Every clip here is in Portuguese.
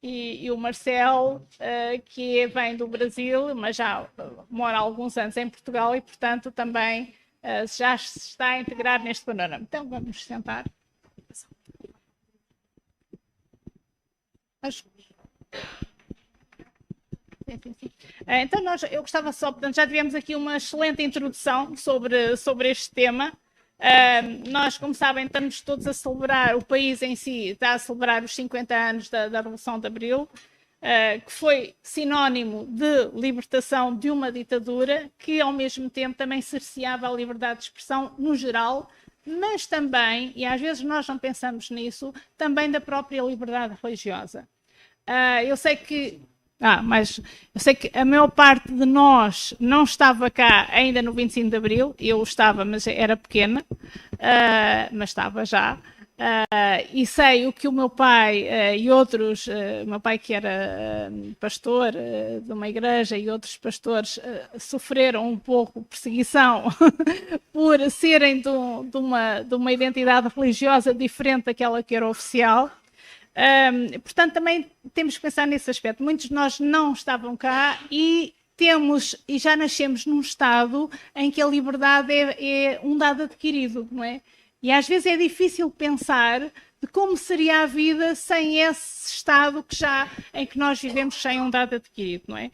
E o Marcelo, que vem do Brasil, mas já mora há alguns anos em Portugal e, portanto, também já se está a integrar neste panorama. Então, vamos sentar. Então, eu gostava só, portanto, já tivemos aqui uma excelente introdução sobre este tema. Nós, como sabem, estamos todos a celebrar, o país em si está a celebrar os 50 anos da Revolução de Abril, que foi sinónimo de libertação de uma ditadura que, ao mesmo tempo, também cerceava a liberdade de expressão no geral, mas também, e às vezes nós não pensamos nisso, também da própria liberdade religiosa. Eu sei que a maior parte de nós não estava cá ainda no 25 de Abril. Eu estava, mas era pequena, mas estava já. E sei o que o meu pai e outros, meu pai que era pastor de uma igreja e outros pastores sofreram um pouco perseguição por serem de uma identidade religiosa diferente daquela que era oficial. Portanto, também temos que pensar nesse aspecto. Muitos de nós não estavam cá e já nascemos num estado em que a liberdade é um dado adquirido, não é? E às vezes é difícil pensar de como seria a vida sem esse estado em que nós vivemos sem um dado adquirido, não é?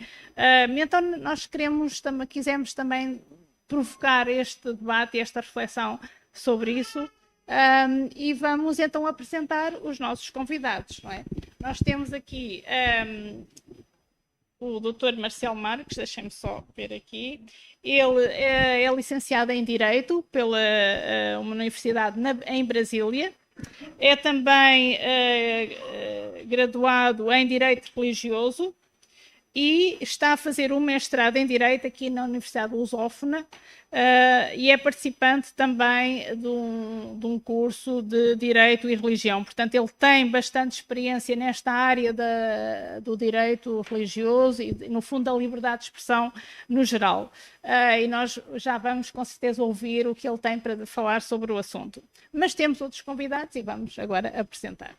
Então nós quisemos também provocar este debate e esta reflexão sobre isso. E vamos então apresentar os nossos convidados, não é? Nós temos aqui o Dr. Marcelo Marques, deixem-me só ver aqui. Ele é licenciado em Direito pela uma universidade em Brasília. É também graduado em Direito Religioso e está a fazer um mestrado em Direito aqui na Universidade Lusófona e é participante também de um curso de Direito e Religião. Portanto, ele tem bastante experiência nesta área do direito religioso e, no fundo, da liberdade de expressão no geral. E nós já vamos, com certeza, ouvir o que ele tem para falar sobre o assunto. Mas temos outros convidados e vamos agora apresentar.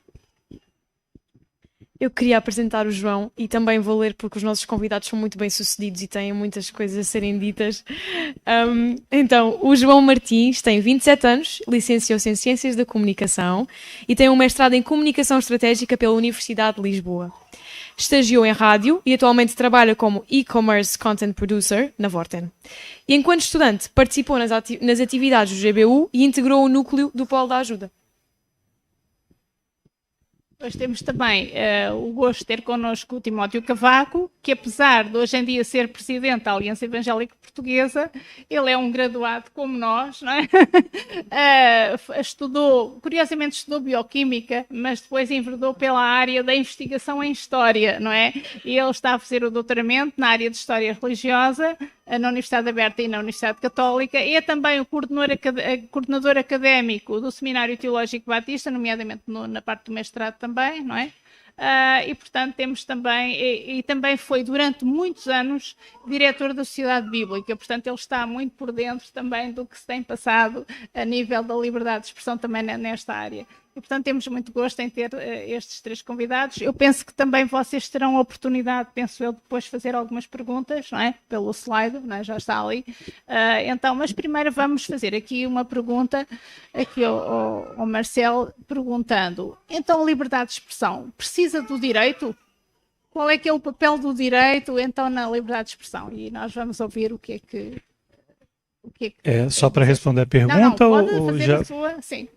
Eu queria apresentar o João e também vou ler porque os nossos convidados são muito bem-sucedidos e têm muitas coisas a serem ditas. Então, o João Martins tem 27 anos, licenciou-se em Ciências da Comunicação e tem um mestrado em Comunicação Estratégica pela Universidade de Lisboa. Estagiou em rádio e atualmente trabalha como e-commerce content producer na Vorten. E enquanto estudante, participou nas atividades do GBU e integrou o núcleo do Polo da Ajuda. Hoje temos também o gosto de ter connosco o Timóteo Cavaco, que apesar de hoje em dia ser presidente da Aliança Evangélica Portuguesa, ele é um graduado como nós, não é? Curiosamente estudou Bioquímica, mas depois enverdou pela área da investigação em História, não é? E ele está a fazer o doutoramento na área de História Religiosa, na Universidade Aberta e na Universidade Católica, e é também o coordenador académico do Seminário Teológico Batista, nomeadamente na parte do mestrado também, não é? E portanto temos também, e também foi durante muitos anos diretor da Sociedade Bíblica, portanto ele está muito por dentro também do que se tem passado a nível da liberdade de expressão também nesta área. E, portanto, temos muito gosto em ter estes três convidados. Eu penso que também vocês terão a oportunidade, penso eu, depois fazer algumas perguntas, não é? Pelo slide, não é? Já está ali. Então, mas primeiro vamos fazer aqui uma pergunta aqui ao Marcelo, perguntando, então a liberdade de expressão precisa do direito? Qual é que é o papel do direito, então, na liberdade de expressão? E nós vamos ouvir o que é que... Só para responder a pergunta não, pode ou fazer já... a sua... Sim.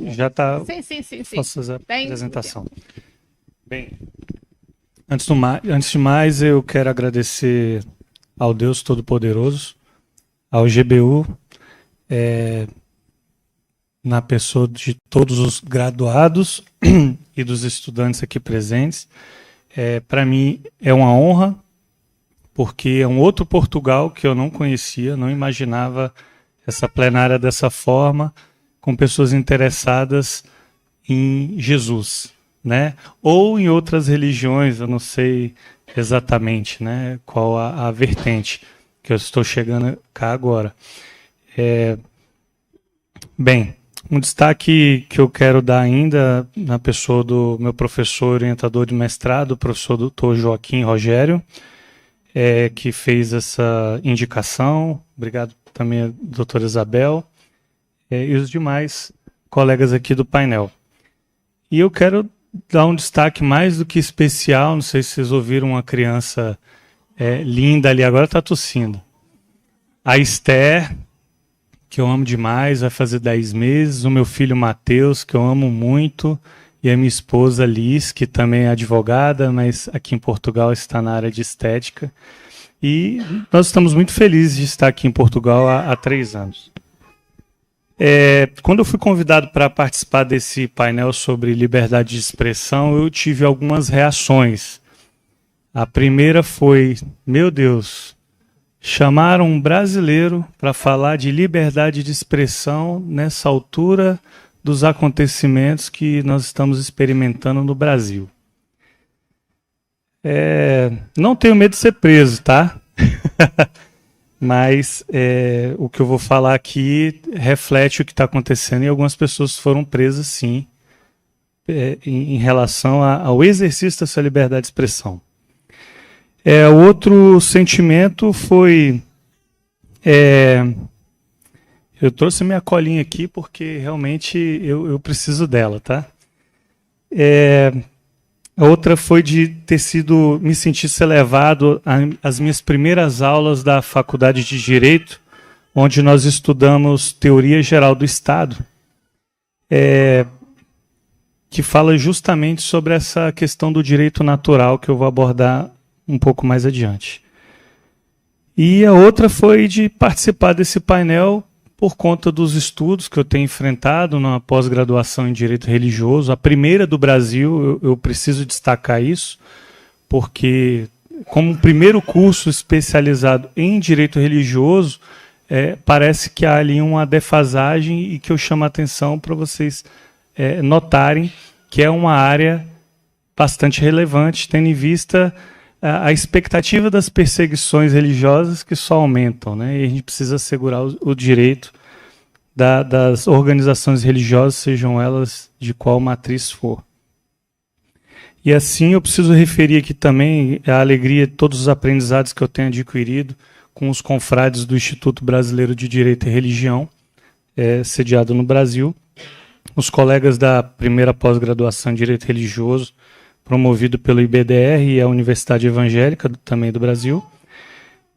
Já está. Sim. Posso fazer a apresentação. Bem, antes de mais, eu quero agradecer ao Deus Todo-Poderoso, ao GBU, na pessoa de todos os graduados e dos estudantes aqui presentes. Para mim é uma honra, porque é um outro Portugal que eu não conhecia, não imaginava essa plenária dessa forma, com pessoas interessadas em Jesus, né? Ou em outras religiões, eu não sei exatamente, né, qual a vertente que eu estou chegando cá agora. Bem, Um destaque que eu quero dar ainda na pessoa do meu professor orientador de mestrado, o professor Dr. Joaquim Rogério, que fez essa indicação. Obrigado também a doutora Isabel e os demais colegas aqui do painel. E eu quero dar um destaque mais do que especial, não sei se vocês ouviram uma criança linda ali, agora está tossindo. A Esther, que eu amo demais, vai fazer 10 meses, o meu filho Matheus, que eu amo muito, e a minha esposa Liz, que também é advogada, mas aqui em Portugal está na área de estética. E nós estamos muito felizes de estar aqui em Portugal há 3 anos. Quando eu fui convidado para participar desse painel sobre liberdade de expressão, eu tive algumas reações. A primeira foi, meu Deus, chamaram um brasileiro para falar de liberdade de expressão nessa altura dos acontecimentos que nós estamos experimentando no Brasil. Não tenho medo de ser preso, tá? Mas o que eu vou falar aqui reflete o que está acontecendo e algumas pessoas foram presas, sim, em relação ao exercício dessa liberdade de expressão. Outro sentimento foi... eu trouxe minha colinha aqui porque realmente eu preciso dela, tá? Outra foi de me sentir ser levado às minhas primeiras aulas da Faculdade de Direito, onde nós estudamos Teoria Geral do Estado, que fala justamente sobre essa questão do direito natural, que eu vou abordar um pouco mais adiante. E a outra foi de participar desse painel por conta dos estudos que eu tenho enfrentado na pós-graduação em Direito Religioso, a primeira do Brasil. Eu preciso destacar isso, porque como primeiro curso especializado em Direito Religioso, parece que há ali uma defasagem e que eu chamo a atenção para vocês notarem que é uma área bastante relevante, tendo em vista a expectativa das perseguições religiosas que só aumentam, né? E a gente precisa assegurar o direito das organizações religiosas, sejam elas de qual matriz for. E assim eu preciso referir aqui também a alegria de todos os aprendizados que eu tenho adquirido com os confrades do Instituto Brasileiro de Direito e Religião, sediado no Brasil, os colegas da primeira pós-graduação em Direito Religioso, promovido pelo IBDR e a Universidade Evangélica também do Brasil,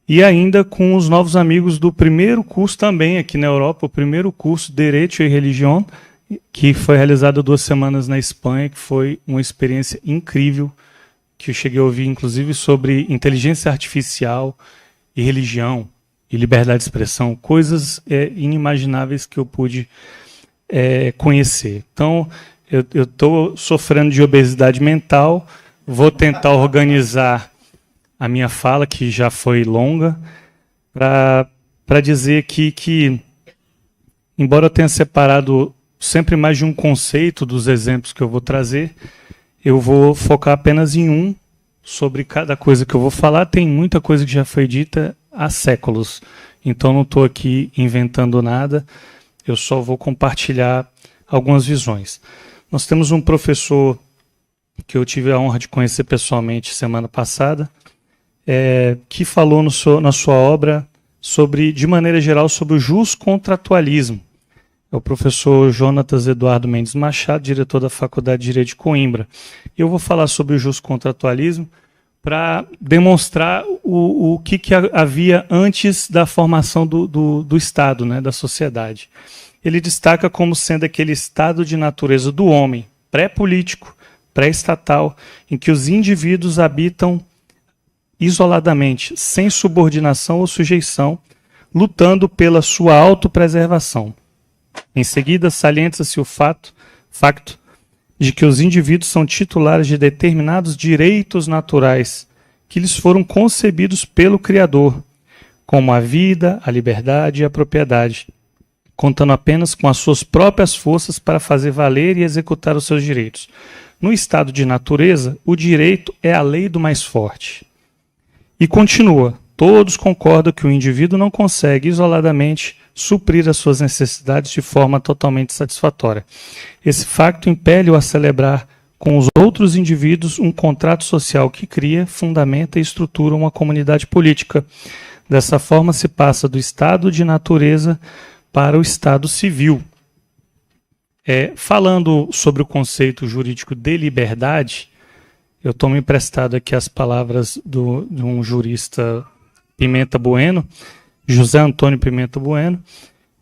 e ainda com os novos amigos do primeiro curso também aqui na Europa, o primeiro curso Direito e Religião, que foi realizado 2 semanas na Espanha, que foi uma experiência incrível, que eu cheguei a ouvir inclusive sobre inteligência artificial e religião e liberdade de expressão, coisas inimagináveis que eu pude conhecer. Então, eu estou sofrendo de obesidade mental, vou tentar organizar a minha fala, que já foi longa, para dizer que, embora eu tenha separado sempre mais de um conceito dos exemplos que eu vou trazer, eu vou focar apenas em um sobre cada coisa que eu vou falar. Tem muita coisa que já foi dita há séculos, então não estou aqui inventando nada, eu só vou compartilhar algumas visões. Nós temos um professor que eu tive a honra de conhecer pessoalmente semana passada, que falou na sua obra de maneira geral, sobre o juscontratualismo. É o professor Jonatas Eduardo Mendes Machado, diretor da Faculdade de Direito de Coimbra. Eu vou falar sobre o juscontratualismo para demonstrar o que havia antes da formação do Estado, né, da sociedade. Ele destaca como sendo aquele estado de natureza do homem, pré-político, pré-estatal, em que os indivíduos habitam isoladamente, sem subordinação ou sujeição, lutando pela sua autopreservação. Em seguida, salienta-se o facto de que os indivíduos são titulares de determinados direitos naturais que lhes foram concebidos pelo Criador, como a vida, a liberdade e a propriedade, contando apenas com as suas próprias forças para fazer valer e executar os seus direitos. No estado de natureza, o direito é a lei do mais forte. E continua: todos concordam que o indivíduo não consegue isoladamente suprir as suas necessidades de forma totalmente satisfatória. Esse facto impele-o a celebrar com os outros indivíduos um contrato social que cria, fundamenta e estrutura uma comunidade política. Dessa forma se passa do estado de natureza para o estado civil. Falando sobre o conceito jurídico de liberdade, eu tomo emprestado aqui as palavras de um jurista Pimenta Bueno, José Antônio Pimenta Bueno,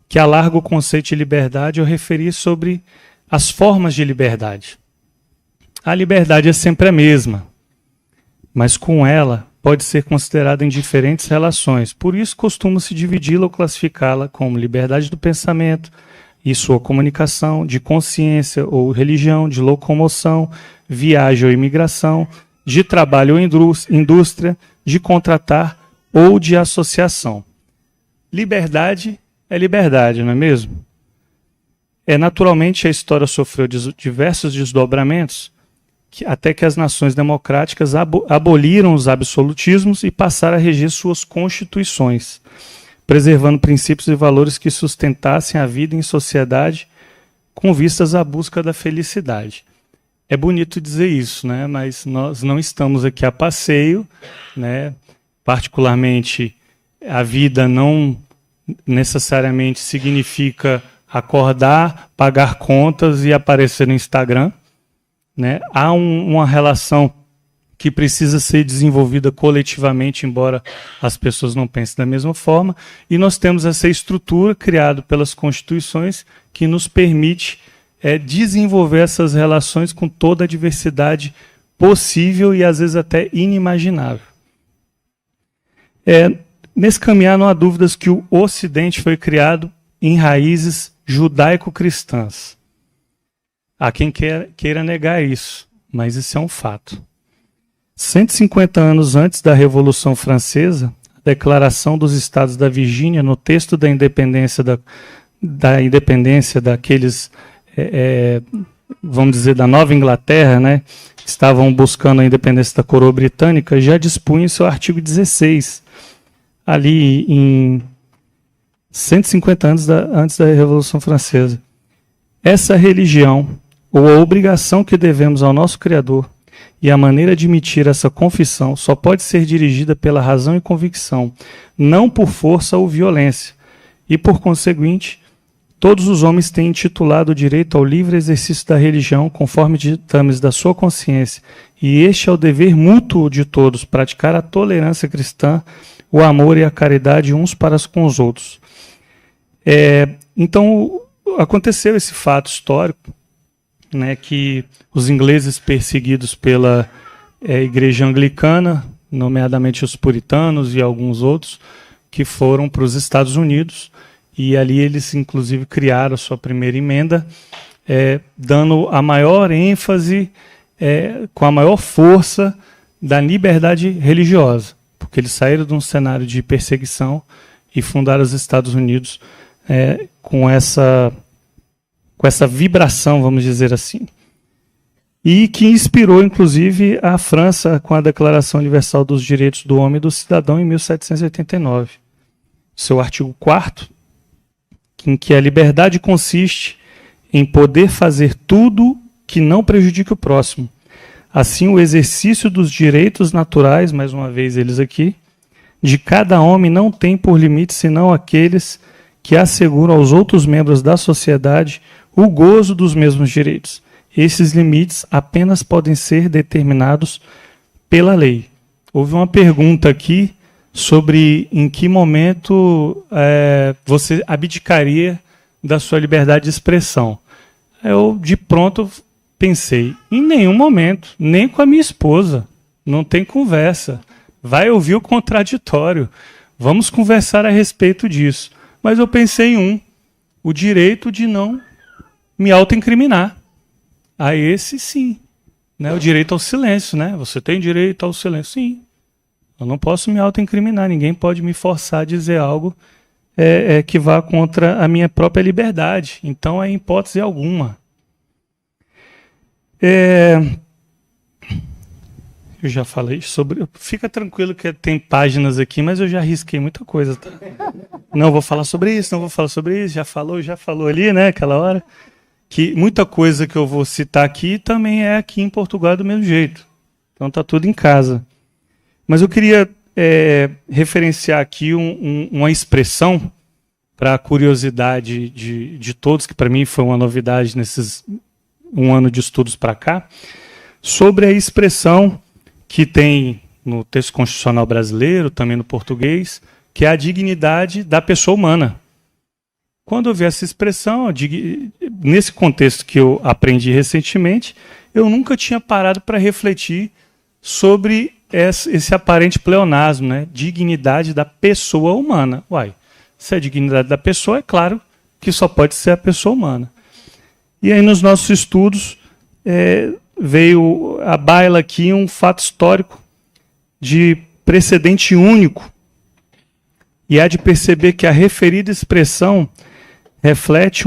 que alarga o conceito de liberdade ao referir sobre as formas de liberdade. A liberdade é sempre a mesma, mas com ela pode ser considerada em diferentes relações. Por isso, costuma-se dividi-la ou classificá-la como liberdade do pensamento e sua comunicação, de consciência ou religião, de locomoção, viagem ou imigração, de trabalho ou indústria, de contratar ou de associação. Liberdade é liberdade, não é mesmo? Naturalmente, a história sofreu diversos desdobramentos, até que as nações democráticas aboliram os absolutismos e passaram a reger suas constituições, preservando princípios e valores que sustentassem a vida em sociedade com vistas à busca da felicidade. É bonito dizer isso, né? Mas nós não estamos aqui a passeio, né? Particularmente, a vida não necessariamente significa acordar, pagar contas e aparecer no Instagram. Né? Há uma relação que precisa ser desenvolvida coletivamente, embora as pessoas não pensem da mesma forma, e nós temos essa estrutura criada pelas constituições que nos permite desenvolver essas relações com toda a diversidade possível e às vezes até inimaginável. Nesse caminhar não há dúvidas que o Ocidente foi criado em raízes judaico-cristãs. Há quem queira negar isso, mas isso é um fato. 150 anos antes da Revolução Francesa, a Declaração dos Estados da Virgínia, no texto da independência daqueles, vamos dizer, da Nova Inglaterra, né, que estavam buscando a independência da coroa britânica, já dispunha em seu artigo 16, ali em 150 anos antes da Revolução Francesa. Essa religião, ou a obrigação que devemos ao nosso Criador, e a maneira de emitir essa confissão só pode ser dirigida pela razão e convicção, não por força ou violência. E, por conseguinte, todos os homens têm intitulado o direito ao livre exercício da religião, conforme ditames da sua consciência, e este é o dever mútuo de todos, praticar a tolerância cristã, o amor e a caridade uns para com os outros. Então, aconteceu esse fato histórico, né, que os ingleses perseguidos pela igreja anglicana, nomeadamente os puritanos e alguns outros, que foram para os Estados Unidos, e ali eles inclusive criaram a sua primeira emenda, dando a maior ênfase, com a maior força da liberdade religiosa, porque eles saíram de um cenário de perseguição e fundaram os Estados Unidos com essa vibração, vamos dizer assim. E que inspirou, inclusive, a França com a Declaração Universal dos Direitos do Homem e do Cidadão em 1789. Seu artigo 4º, em que a liberdade consiste em poder fazer tudo que não prejudique o próximo. Assim, o exercício dos direitos naturais, mais uma vez eles aqui, de cada homem não tem por limite senão aqueles que asseguram aos outros membros da sociedade o gozo dos mesmos direitos. Esses limites apenas podem ser determinados pela lei. Houve uma pergunta aqui sobre em que momento você abdicaria da sua liberdade de expressão. Eu, de pronto, pensei, em nenhum momento, nem com a minha esposa. Não tem conversa. Vai ouvir o contraditório. Vamos conversar a respeito disso. Mas eu pensei em o direito de não me autoincriminar. A esse, sim. Né? O direito ao silêncio. Né? Você tem direito ao silêncio? Sim. Eu não posso me autoincriminar. Ninguém pode me forçar a dizer algo que vá contra a minha própria liberdade. Então, em hipótese alguma. Eu já falei sobre... Fica tranquilo que tem páginas aqui, mas eu já risquei muita coisa, tá? Não vou falar sobre isso, não vou falar sobre isso. Já falou ali, né, aquela hora. Que muita coisa que eu vou citar aqui também é aqui em Portugal do mesmo jeito. Então tá tudo em casa. Mas eu queria referenciar aqui uma expressão para a curiosidade de todos, que para mim foi uma novidade nesses um ano de estudos para cá, sobre a expressão que tem no texto constitucional brasileiro, também no português, que é a dignidade da pessoa humana. Quando eu vi essa expressão, nesse contexto que eu aprendi recentemente, eu nunca tinha parado para refletir sobre esse aparente pleonasmo, né? Dignidade da pessoa humana. Uai, se é a dignidade da pessoa, é claro que só pode ser a pessoa humana. E aí nos nossos estudos veio à baila aqui um fato histórico de precedente único. E há de perceber que a referida expressão reflete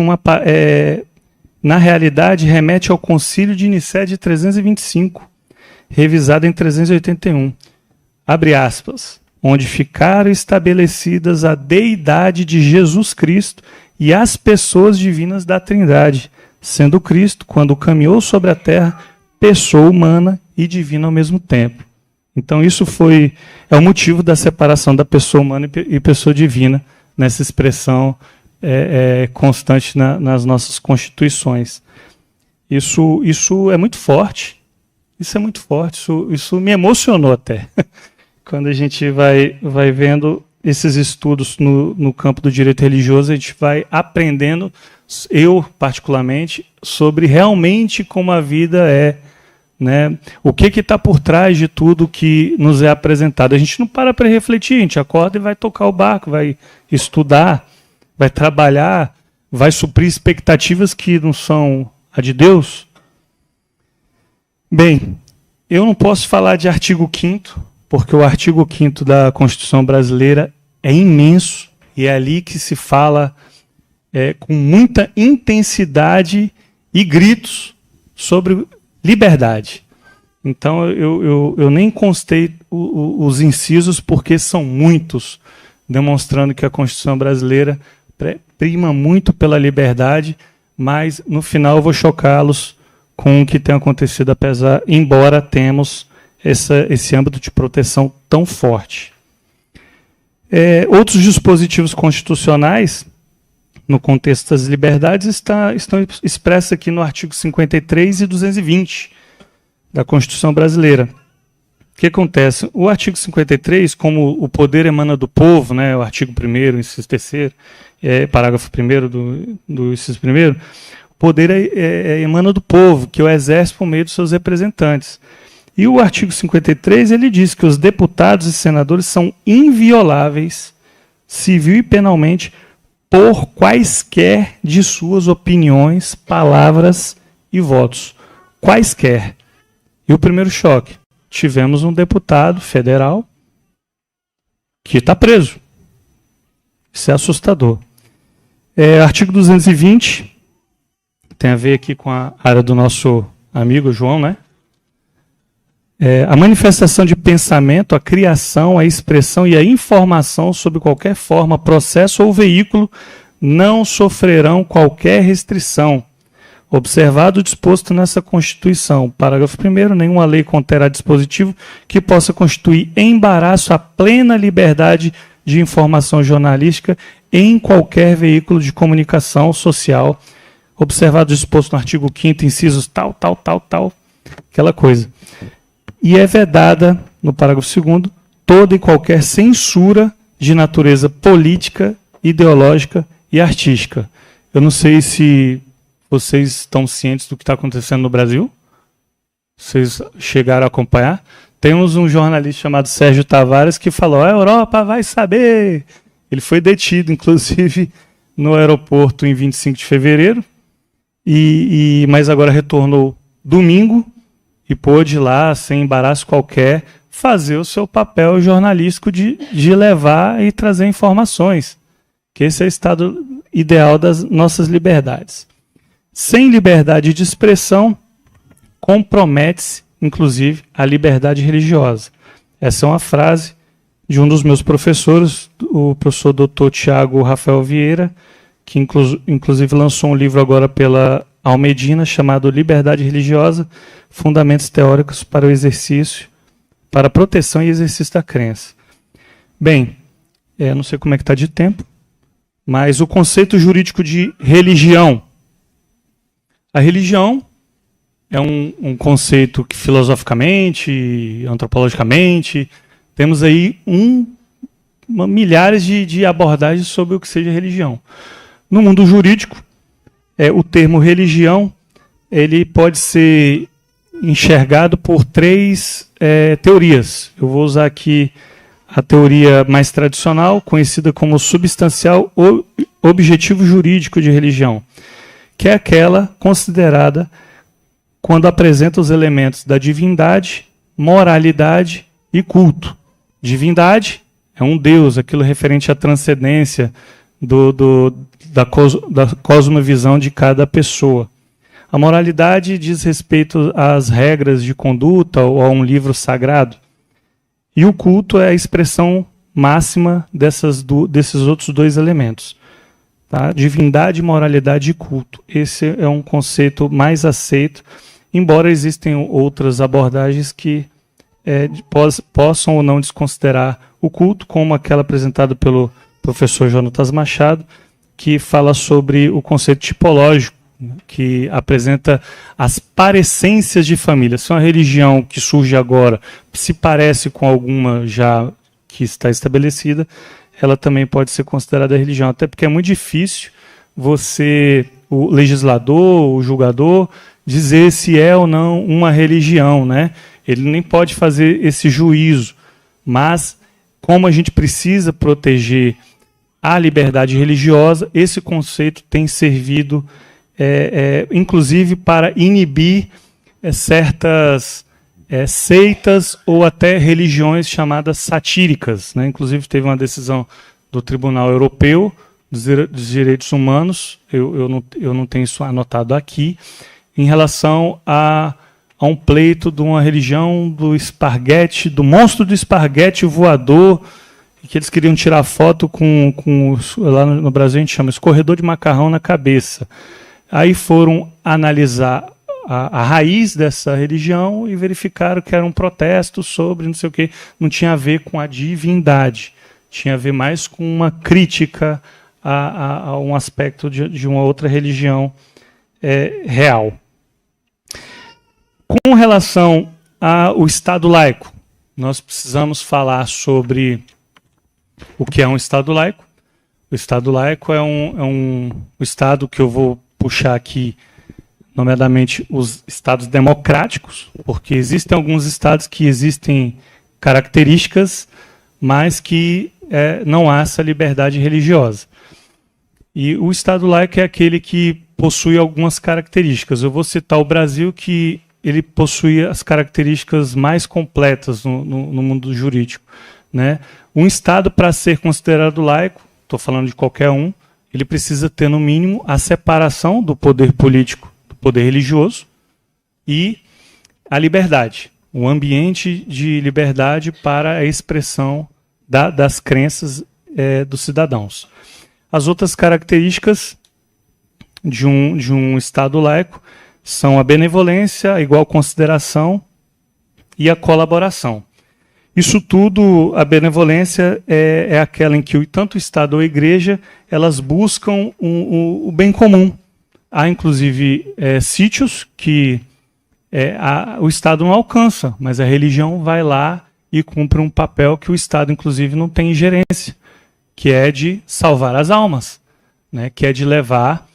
na realidade, remete ao Concílio de Nicéia de 325, revisado em 381. Abre aspas. Onde ficaram estabelecidas a deidade de Jesus Cristo e as pessoas divinas da Trindade, sendo Cristo, quando caminhou sobre a terra, pessoa humana e divina ao mesmo tempo. Então isso é o motivo da separação da pessoa humana e pessoa divina nessa expressão constante nas nossas constituições. Isso é muito forte. Isso é muito forte. Isso me emocionou até. Quando a gente vai vendo esses estudos no campo do direito religioso, a gente vai aprendendo, eu particularmente, sobre realmente como a vida é, né? O que está por trás de tudo que nos é apresentado. A gente não para refletir, a gente acorda e vai tocar o barco, vai estudar, vai trabalhar, vai suprir expectativas que não são a de Deus. Bem, eu não posso falar de artigo 5º, porque o artigo 5º da Constituição brasileira é imenso e é ali que se fala com muita intensidade e gritos sobre liberdade. Então eu nem constei os incisos porque são muitos, demonstrando que a Constituição brasileira prima muito pela liberdade, mas no final eu vou chocá-los com o que tem acontecido, embora temos esse âmbito de proteção tão forte. Outros dispositivos constitucionais, no contexto das liberdades, estão expressos aqui no artigo 53 e 220 da Constituição brasileira. O que acontece? O artigo 53, como o poder emana do povo, né, o artigo 1º, inciso 3º, parágrafo 1º do inciso 1º, o poder emana do povo, que o exerce por meio dos seus representantes. E o artigo 53, ele diz que os deputados e senadores são invioláveis, civil e penalmente, por quaisquer de suas opiniões, palavras e votos. Quaisquer. E o primeiro choque. Tivemos um deputado federal que está preso. Isso é assustador. Artigo 220, tem a ver aqui com a área do nosso amigo João, né? A manifestação de pensamento, a criação, a expressão e a informação sobre qualquer forma, processo ou veículo não sofrerão qualquer restrição. Observado o disposto nessa Constituição. Parágrafo 1º, nenhuma lei conterá dispositivo que possa constituir embaraço à plena liberdade de informação jornalística em qualquer veículo de comunicação social. Observado o disposto no artigo 5º, incisos tal, aquela coisa. E é vedada, no parágrafo 2º, toda e qualquer censura de natureza política, ideológica e artística. Eu não sei se vocês estão cientes do que está acontecendo no Brasil. Vocês chegaram a acompanhar. Temos um jornalista chamado Sérgio Tavares que falou: a Europa vai saber. Ele foi detido, inclusive, no aeroporto em 25 de fevereiro, mas agora retornou domingo, e pôde lá, sem embaraço qualquer, fazer o seu papel jornalístico de levar e trazer informações. Que esse é o estado ideal das nossas liberdades. Sem liberdade de expressão, compromete-se inclusive, a liberdade religiosa. Essa é uma frase de um dos meus professores, o professor Dr. Tiago Rafael Vieira, que inclusive lançou um livro agora pela Almedina, chamado Liberdade Religiosa, Fundamentos Teóricos para o Exercício, para a Proteção e Exercício da Crença. Bem, não sei como é que está de tempo, mas o conceito jurídico de religião. A religião é um conceito que filosoficamente, antropologicamente, temos aí milhares de abordagens sobre o que seja religião. No mundo jurídico, o termo religião ele pode ser enxergado por três teorias. Eu vou usar aqui a teoria mais tradicional, conhecida como substancial ou objetivo jurídico de religião, que é aquela considerada quando apresenta os elementos da divindade, moralidade e culto. Divindade é um Deus, aquilo referente à transcendência da cosmovisão de cada pessoa. A moralidade diz respeito às regras de conduta ou a um livro sagrado. E o culto é a expressão máxima desses outros dois elementos. Tá? Divindade, moralidade e culto. Esse é um conceito mais aceito, embora existem outras abordagens que possam ou não desconsiderar o culto, como aquela apresentada pelo professor Jonatas Machado, que fala sobre o conceito tipológico, que apresenta as parecências de família. Se uma religião que surge agora se parece com alguma já que está estabelecida, ela também pode ser considerada religião, até porque é muito difícil o legislador, o julgador, dizer se é ou não uma religião, né? Ele nem pode fazer esse juízo, mas como a gente precisa proteger a liberdade religiosa, esse conceito tem servido, inclusive, para inibir certas seitas ou até religiões chamadas satíricas, né? Inclusive, teve uma decisão do Tribunal Europeu dos Direitos Humanos, eu não tenho isso anotado aqui, em relação a um pleito de uma religião do esparguete, do monstro do esparguete voador, que eles queriam tirar foto com lá no Brasil a gente chama escorredor de macarrão na cabeça. Aí foram analisar a raiz dessa religião e verificaram que era um protesto sobre não sei o que, não tinha a ver com a divindade, tinha a ver mais com uma crítica a um aspecto de uma outra religião real. Com relação ao Estado laico, nós precisamos falar sobre o que é um Estado laico. O Estado laico é o Estado que eu vou puxar aqui, nomeadamente os Estados democráticos, porque existem alguns Estados que existem características, mas que não há essa liberdade religiosa. E o Estado laico é aquele que possui algumas características. Eu vou citar o Brasil, que ele possui as características mais completas no mundo jurídico, né? Um Estado, para ser considerado laico, estou falando de qualquer um, ele precisa ter, no mínimo, a separação do poder político do poder religioso e a liberdade, um ambiente de liberdade para a expressão das crenças dos cidadãos. As outras características de um Estado laico são a benevolência, a igual consideração e a colaboração. Isso tudo, a benevolência é aquela em que tanto o Estado ou a Igreja, elas buscam o bem comum. Há, inclusive, sítios que o Estado não alcança, mas a religião vai lá e cumpre um papel que o Estado, inclusive, não tem ingerência, que é de salvar as almas, né? Que é de levar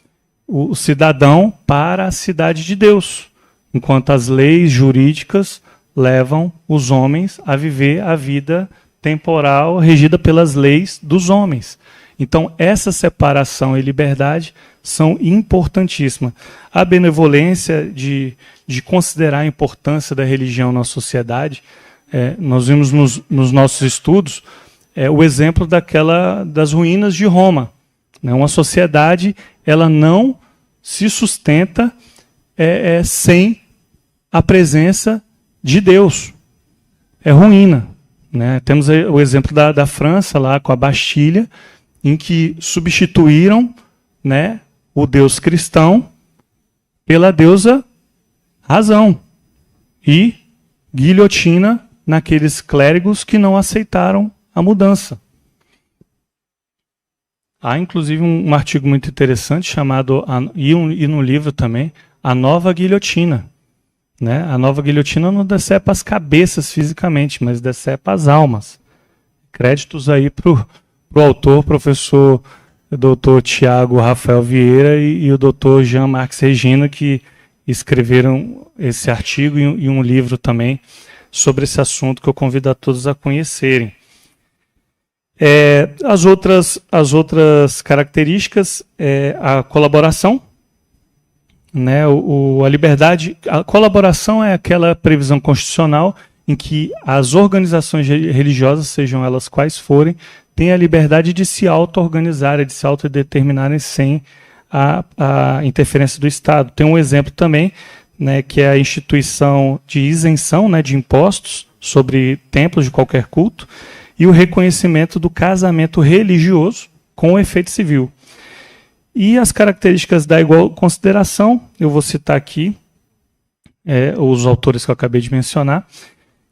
o cidadão para a cidade de Deus, enquanto as leis jurídicas levam os homens a viver a vida temporal regida pelas leis dos homens. Então, essa separação e liberdade são importantíssimas. A benevolência de considerar a importância da religião na sociedade, nós vimos nos nossos estudos o exemplo das ruínas de Roma. Uma sociedade, ela não se sustenta sem a presença de Deus. É ruína. Né? Temos o exemplo da França, lá com a Bastilha, em que substituíram, né, o Deus cristão pela deusa razão. E guilhotina naqueles clérigos que não aceitaram a mudança. Há, inclusive, um artigo muito interessante chamado, e no livro também, A Nova Guilhotina. Né? A nova guilhotina não decepa as cabeças fisicamente, mas decepa as almas. Créditos aí para o autor, professor Dr. Tiago Rafael Vieira e o Dr. Jean-Marc Regina, que escreveram esse artigo e um livro também sobre esse assunto que eu convido a todos a conhecerem. As outras características é a colaboração. Né, a liberdade, a colaboração é aquela previsão constitucional em que as organizações religiosas, sejam elas quais forem, têm a liberdade de se auto-organizarem, de se autodeterminarem sem a interferência do Estado. Tem um exemplo também, né, que é a instituição de isenção, né, de impostos sobre templos de qualquer culto e o reconhecimento do casamento religioso com efeito civil. E as características da igual consideração, eu vou citar aqui os autores que eu acabei de mencionar,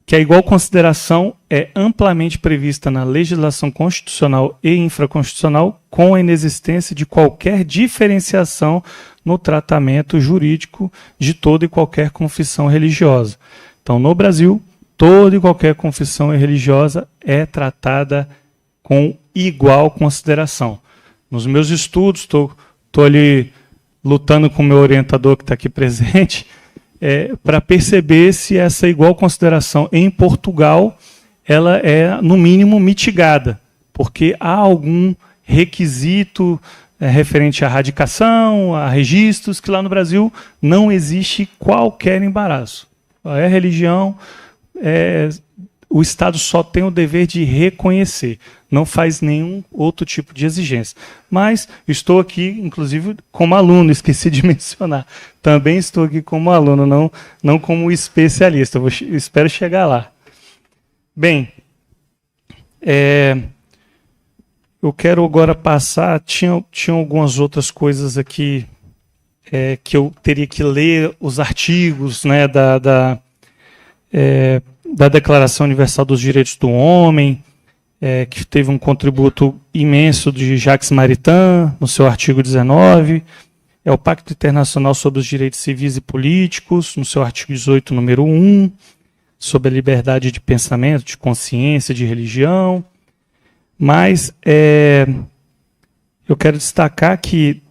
que a igual consideração é amplamente prevista na legislação constitucional e infraconstitucional, com a inexistência de qualquer diferenciação no tratamento jurídico de toda e qualquer confissão religiosa. Então, no Brasil, toda e qualquer confissão religiosa é tratada com igual consideração. Nos meus estudos, estou ali lutando com o meu orientador que está aqui presente, para perceber se essa igual consideração em Portugal ela é, no mínimo, mitigada, porque há algum requisito referente à radicação, a registros, que lá no Brasil não existe qualquer embaraço. É religião, o Estado só tem o dever de reconhecer, não faz nenhum outro tipo de exigência. Mas estou aqui, inclusive, como aluno, esqueci de mencionar. Também estou aqui como aluno, não como especialista. Eu espero chegar lá. Bem, eu quero agora passar, tinha algumas outras coisas aqui que eu teria que ler os artigos, né, da Declaração Universal dos Direitos do Homem, que teve um contributo imenso de Jacques Maritain, no seu artigo 19, o Pacto Internacional sobre os Direitos Civis e Políticos, no seu artigo 18, número 1, sobre a liberdade de pensamento, de consciência, de religião. Mas eu quero destacar que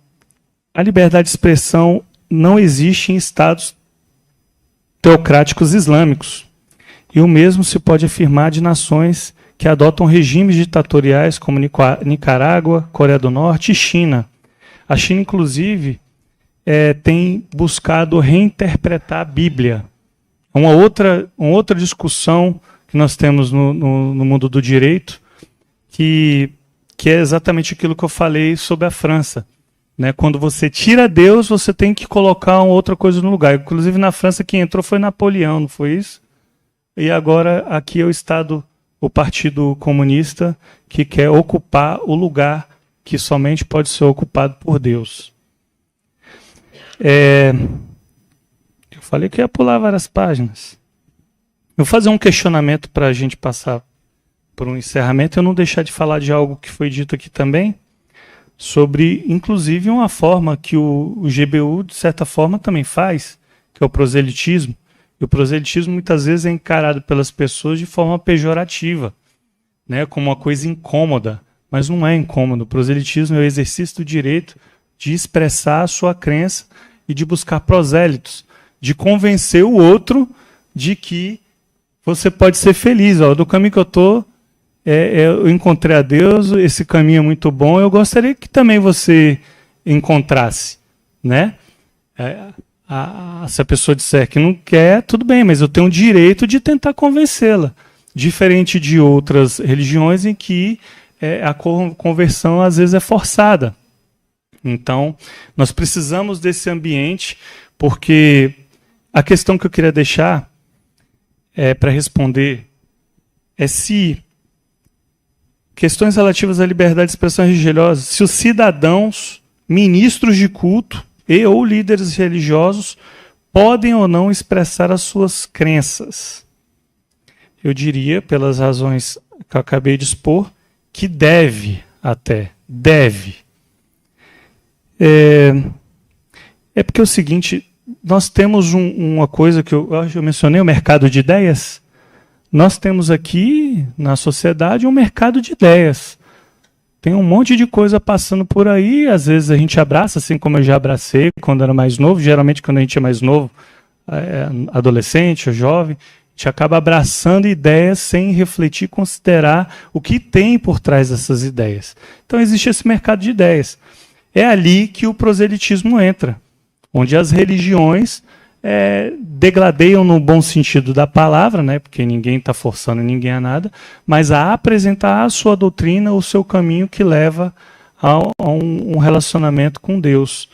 a liberdade de expressão não existe em estados teocráticos islâmicos. E o mesmo se pode afirmar de nações que adotam regimes ditatoriais como Nicarágua, Coreia do Norte e China. A China, inclusive, tem buscado reinterpretar a Bíblia. Uma outra discussão que nós temos no mundo do direito, que é exatamente aquilo que eu falei sobre a França. Né? Quando você tira Deus, você tem que colocar uma outra coisa no lugar. Inclusive, na França, quem entrou foi Napoleão, não foi isso? E agora aqui é o Partido Comunista, que quer ocupar o lugar que somente pode ser ocupado por Deus. Eu falei que ia pular várias páginas. Eu vou fazer um questionamento para a gente passar por um encerramento. Eu não deixar de falar de algo que foi dito aqui também, sobre, inclusive, uma forma que o GBU, de certa forma, também faz, que é o proselitismo. E o proselitismo muitas vezes é encarado pelas pessoas de forma pejorativa, né, como uma coisa incômoda, mas não é incômodo. O proselitismo é o exercício do direito de expressar a sua crença e de buscar prosélitos, de convencer o outro de que você pode ser feliz. Do caminho que eu estou, eu encontrei a Deus, esse caminho é muito bom, eu gostaria que também você encontrasse, né? Se a pessoa disser que não quer, tudo bem, mas eu tenho o direito de tentar convencê-la. Diferente de outras religiões em que a conversão às vezes é forçada. Então, nós precisamos desse ambiente, porque a questão que eu queria deixar para responder é se questões relativas à liberdade de expressão religiosa, se os cidadãos, ministros de culto e ou líderes religiosos podem ou não expressar as suas crenças. Eu diria, pelas razões que eu acabei de expor, que deve. É porque é o seguinte, nós temos uma coisa que eu mencionei, o mercado de ideias. Nós temos aqui, na sociedade, um mercado de ideias. Tem um monte de coisa passando por aí, às vezes a gente abraça, assim como eu já abracei quando era mais novo. Geralmente, quando a gente é mais novo, adolescente ou jovem, a gente acaba abraçando ideias sem refletir, considerar o que tem por trás dessas ideias. Então, existe esse mercado de ideias. É ali que o proselitismo entra, onde as religiões degladeiam no bom sentido da palavra, né, porque ninguém está forçando ninguém a nada, mas a apresentar a sua doutrina, o seu caminho que leva a um relacionamento com Deus.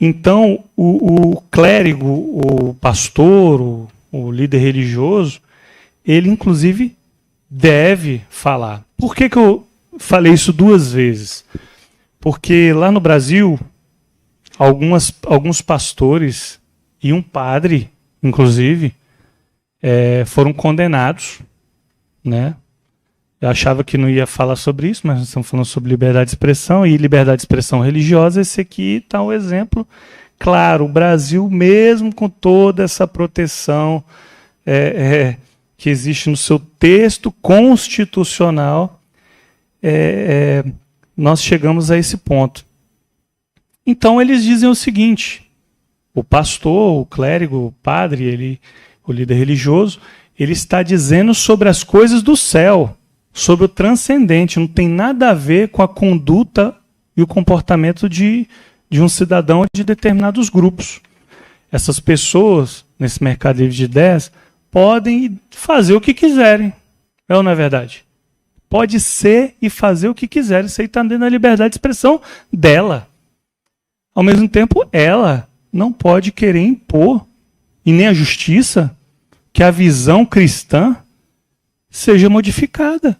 Então, o clérigo, o pastor, o líder religioso, ele inclusive deve falar. Por que eu falei isso 2 vezes? Porque lá no Brasil, alguns pastores e um padre, inclusive, foram condenados, né? Eu achava que não ia falar sobre isso, mas nós estamos falando sobre liberdade de expressão e liberdade de expressão religiosa. Esse aqui está um exemplo claro. O Brasil, mesmo com toda essa proteção que existe no seu texto constitucional, nós chegamos a esse ponto. Então eles dizem o seguinte: o pastor, o clérigo, o padre, o líder religioso, ele está dizendo sobre as coisas do céu, sobre o transcendente. Não tem nada a ver com a conduta e o comportamento de um cidadão de determinados grupos. Essas pessoas, nesse mercado livre de ideias, podem fazer o que quiserem. É ou não é verdade? Pode ser e fazer o que quiserem. Isso aí está dentro da liberdade de expressão dela. Ao mesmo tempo, ela não pode querer impor, e nem a justiça, que a visão cristã seja modificada.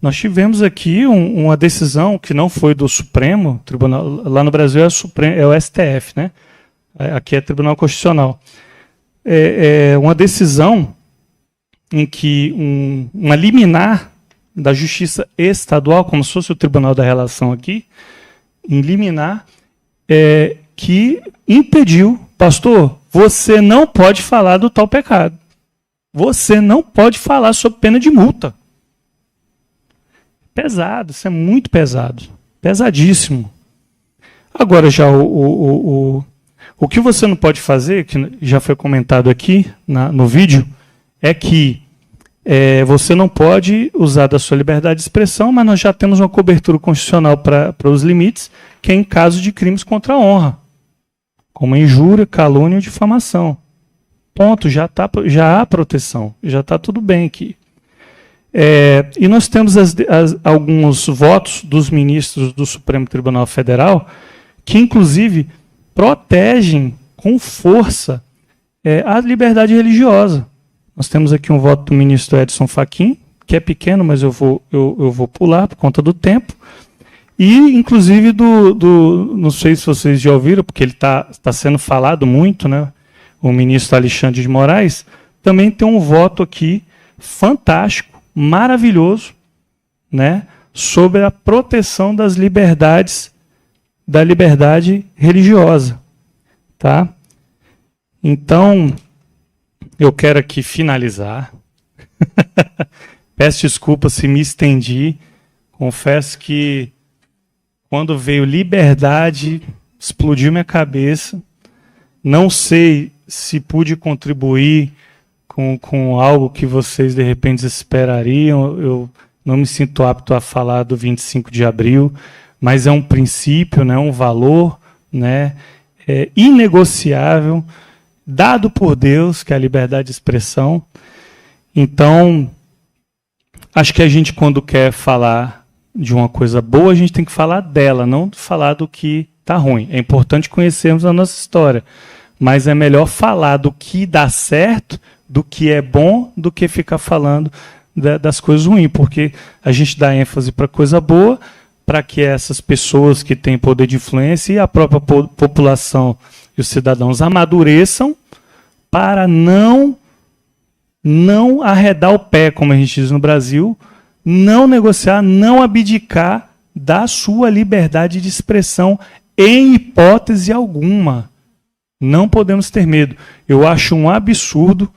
Nós tivemos aqui uma decisão que não foi do Supremo Tribunal, lá no Brasil é o STF, né? Aqui é Tribunal Constitucional. Uma decisão em que uma liminar da Justiça Estadual, como se fosse o Tribunal da Relação aqui, em liminar, que impediu, pastor, você não pode falar do tal pecado. Você não pode falar sob pena de multa. Pesado, isso é muito pesado. Pesadíssimo. Agora, já o que você não pode fazer, que já foi comentado aqui no vídeo, é que você não pode usar da sua liberdade de expressão, mas nós já temos uma cobertura constitucional para os limites, que é em caso de crimes contra a honra, como injúria, calúnia ou difamação. Ponto, já há proteção, já está tudo bem aqui. E nós temos alguns votos dos ministros do Supremo Tribunal Federal que, inclusive, protegem com força a liberdade religiosa. Nós temos aqui um voto do ministro Edson Fachin, que é pequeno, mas eu vou pular por conta do tempo. E, inclusive, não sei se vocês já ouviram, porque ele está sendo falado muito, né? O ministro Alexandre de Moraes também tem um voto aqui fantástico, maravilhoso, né? Sobre a proteção das liberdades, da liberdade religiosa. Tá? Então, eu quero aqui finalizar. Peço desculpa se me estendi. Confesso que quando veio liberdade, explodiu minha cabeça. Não sei se pude contribuir com algo que vocês de repente esperariam. Eu não me sinto apto a falar do 25 de abril, mas é um princípio, né, um valor, né, inegociável, dado por Deus, que é a liberdade de expressão. Então, acho que a gente, quando quer falar de uma coisa boa, a gente tem que falar dela, não falar do que está ruim. É importante conhecermos a nossa história, mas é melhor falar do que dá certo, do que é bom, do que ficar falando das coisas ruins, porque a gente dá ênfase para coisa boa, para que essas pessoas que têm poder de influência e a própria população e os cidadãos amadureçam para não arredar o pé, como a gente diz no Brasil, não negociar, não abdicar da sua liberdade de expressão em hipótese alguma. Não podemos ter medo. Eu acho um absurdo,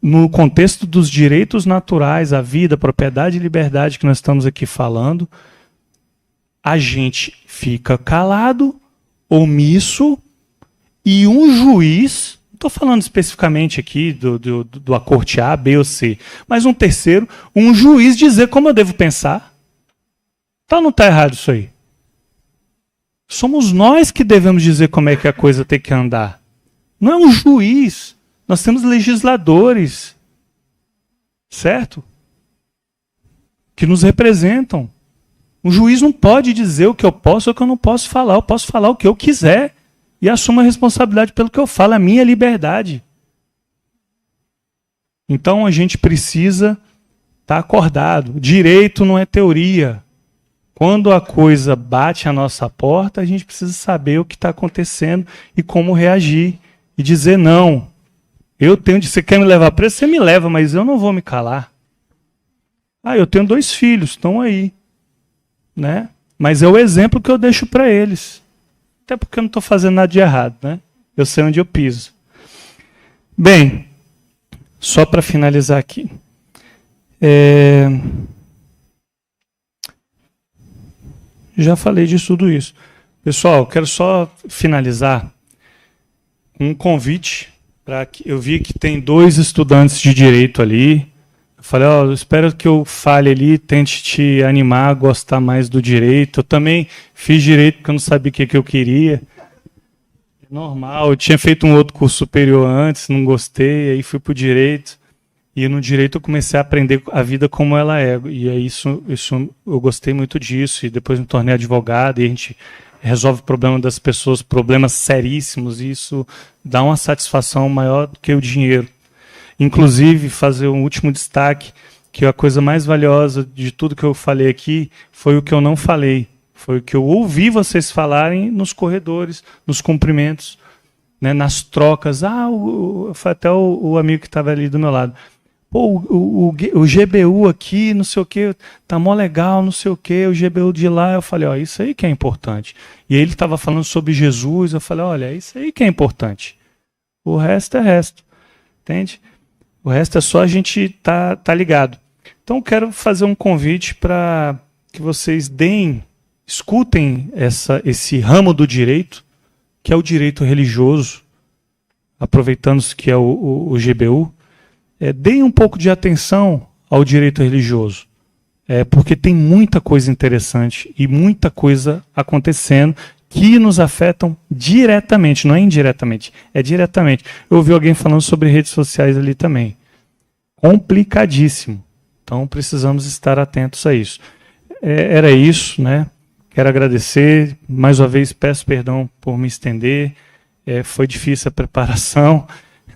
no contexto dos direitos naturais, a vida, a propriedade e liberdade que nós estamos aqui falando, a gente fica calado, omisso, e um juiz, não estou falando especificamente aqui da corte A, B ou C, mas um terceiro, um juiz dizer como eu devo pensar. Então não está errado isso aí. Somos nós que devemos dizer como é que a coisa tem que andar. Não é um juiz. Nós temos legisladores, certo? Que nos representam. Um juiz não pode dizer o que eu posso ou o que eu não posso falar. Eu posso falar o que eu quiser e assumo a responsabilidade pelo que eu falo, a minha liberdade. Então a gente precisa estar acordado. Direito não é teoria. Quando a coisa bate à nossa porta, a gente precisa saber o que está acontecendo e como reagir. E dizer não. Você quer me levar preso? Você me leva, mas eu não vou me calar. Eu tenho 2 filhos, estão aí. Né? Mas é o exemplo que eu deixo para eles. Até porque eu não estou fazendo nada de errado. Né? Eu sei onde eu piso. Bem, só para finalizar aqui. Já falei de tudo isso. Pessoal, quero só finalizar com um convite. Eu vi que tem 2 estudantes de direito ali. Eu falei, espero que eu fale ali, tente te animar a gostar mais do direito. Eu também fiz direito porque eu não sabia o que eu queria. É normal, eu tinha feito um outro curso superior antes, não gostei, aí fui para o direito. E no direito eu comecei a aprender a vida como ela é. E aí isso eu gostei muito disso. E depois me tornei advogado e a gente resolve o problema das pessoas, problemas seríssimos, e isso dá uma satisfação maior do que o dinheiro. Inclusive, fazer um último destaque, que a coisa mais valiosa de tudo que eu falei aqui foi o que eu não falei. Foi o que eu ouvi vocês falarem nos corredores, nos cumprimentos, né, nas trocas. Foi até o amigo que estava ali do meu lado. O GBU aqui, não sei o que, tá mó legal, não sei o que, o GBU de lá. Eu falei, isso aí que é importante. E ele estava falando sobre Jesus, eu falei, olha, é isso aí que é importante. O resto é resto, entende? O resto é só a gente tá ligado. Então, quero fazer um convite para que vocês escutem esse ramo do direito, que é o direito religioso, aproveitando-se que é o GBU. Deem um pouco de atenção ao direito religioso, porque tem muita coisa interessante e muita coisa acontecendo que nos afetam diretamente, não é indiretamente, é diretamente. Eu ouvi alguém falando sobre redes sociais ali também. Complicadíssimo. Então precisamos estar atentos a isso. Era isso, né? Quero agradecer, mais uma vez peço perdão por me estender, foi difícil a preparação,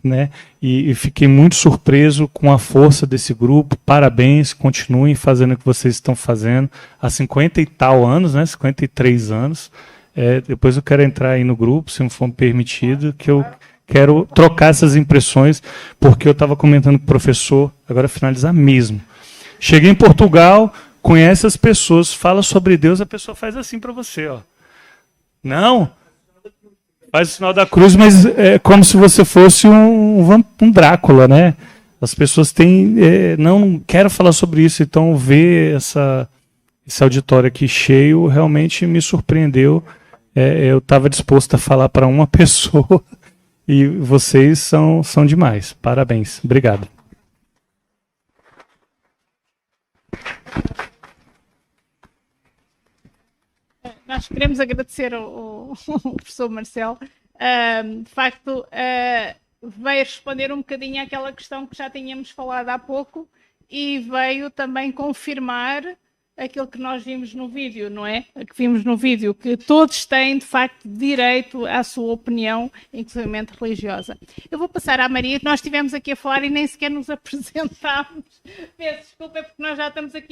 né? E fiquei muito surpreso com a força desse grupo. Parabéns, continuem fazendo o que vocês estão fazendo há 50 e tal anos, né? 53 anos. Depois eu quero entrar aí no grupo, se não for permitido, que eu quero trocar essas impressões, porque eu estava comentando com o professor, agora finalizar mesmo. Cheguei em Portugal, conhece as pessoas, fala sobre Deus, a pessoa faz assim para você, ó. Não, faz o sinal da cruz, mas é como se você fosse um Drácula, né? As pessoas têm... não quero falar sobre isso, então ver esse auditório aqui cheio realmente me surpreendeu. Eu estava disposto a falar para uma pessoa e vocês são demais. Parabéns. Obrigado. Nós queremos agradecer ao professor Marcelo. De facto, veio responder um bocadinho àquela questão que já tínhamos falado há pouco e veio também confirmar aquilo que nós vimos no vídeo, não é? Que vimos no vídeo, que todos têm, de facto, direito à sua opinião, inclusive religiosa. Eu vou passar à Maria, que nós estivemos aqui a falar e nem sequer nos apresentámos. Peço desculpa, porque nós já estamos aqui